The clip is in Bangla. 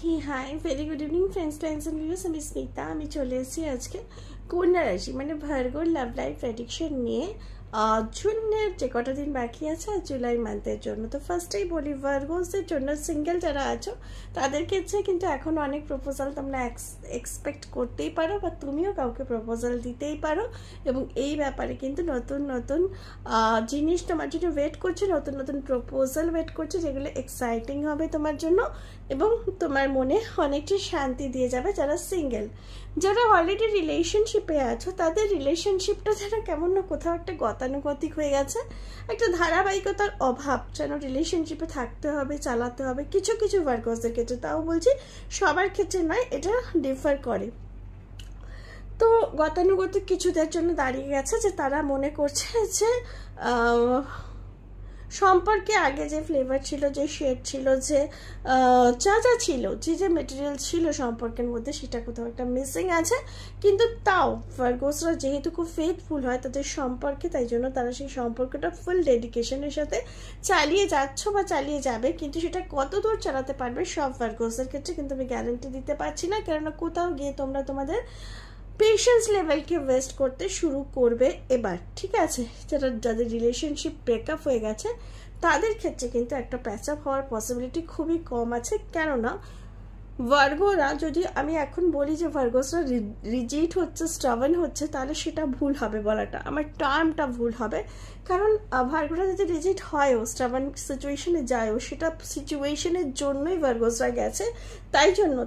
Hey, hi, very good evening friends, friends and viewers. আমি স্মিতা। আমি চলে এসেছি আজকে কন্যা রাশি মানে ভার্গোর লাভ লাইফ প্রেডিকশন নিয়ে জুনের যে কটা দিন বাকি আছে আর জুলাই মান্থের জন্য। তো ফার্স্টেই বলি ভার্গোসের জন্য সিঙ্গেল যারা আছো তাদের ক্ষেত্রে কিন্তু এখন অনেক প্রপোজাল তোমরা এক্সপেক্ট করতেই পারো বা তুমিও কাউকে প্রপোজাল দিতেই পারো, এবং এই ব্যাপারে কিন্তু নতুন নতুন জিনিস তোমার জন্য ওয়েট করছে, নতুন নতুন প্রপোজাল ওয়েট করছে যেগুলো এক্সাইটিং হবে তোমার জন্য এবং তোমার মনে অনেকটা শান্তি দিয়ে যাবে। যারা সিঙ্গেল, যারা অলরেডি রিলেশনশিপে আছো তাদের রিলেশনশিপটা যেন কেমন না কোথাও একটা গতানুগতিক হয়ে গেছে, একটা ধারাবাহিকতার অভাব, যেন রিলেশনশিপে থাকতে হবে, চালাতে হবে। কিছু কিছু ভার্গোসদের ক্ষেত্রে, তাও বলছি সবার ক্ষেত্রে নয়, এটা ডিফার করে। তো গতানুগতিক কিছুদের জন্য দাঁড়িয়ে গেছে যে তারা মনে করছে যে সম্পর্কে আগে যে ফ্লেভার ছিল, যে শেড ছিল, যে যা যা ছিল, যে মেটেরিয়াল ছিল সম্পর্কের মধ্যে, সেটা কোথাও একটা মিসিং আছে। কিন্তু তাও ভার্গোসরা যেহেতু খুব ফেথফুল হয় তাদের সম্পর্কে, তাই জন্য তারা সেই সম্পর্কটা ফুল ডেডিকেশনের সাথে চালিয়ে যাচ্ছ বা চালিয়ে যাবে। কিন্তু সেটা কত দূর চালাতে পারবে সব ভার্গোসের ক্ষেত্রে কিন্তু আমি গ্যারান্টি দিতে পারছি না, কেননা কোথাও গিয়ে তোমরা তোমাদের পেশেন্স লেভেলকে ওয়েস্ট করতে শুরু করবে এবার, ঠিক আছে? যাদের রিলেশনশিপ ব্রেকআপ হয়ে গেছে তাদের ক্ষেত্রে কিন্তু একটা প্যাচ আপ হওয়ার পসিবিলিটি খুবই কম আছে। কেননা ভার্গোরা, যদি আমি এখন বলি যে ভার্গোসরা রিজিড হচ্ছে, স্টাবার্ন হচ্ছে, তাহলে সেটা ভুল হবে বলাটা, আমার টার্মটা ভুল হবে। কারণ ভার্গোরা যদি রিজিড হয়ও, স্টাবার্ন সিচুয়েশনে যায়ও, সেটা সিচুয়েশনের জন্যই ভার্গোসরা গেছে। তাই জন্য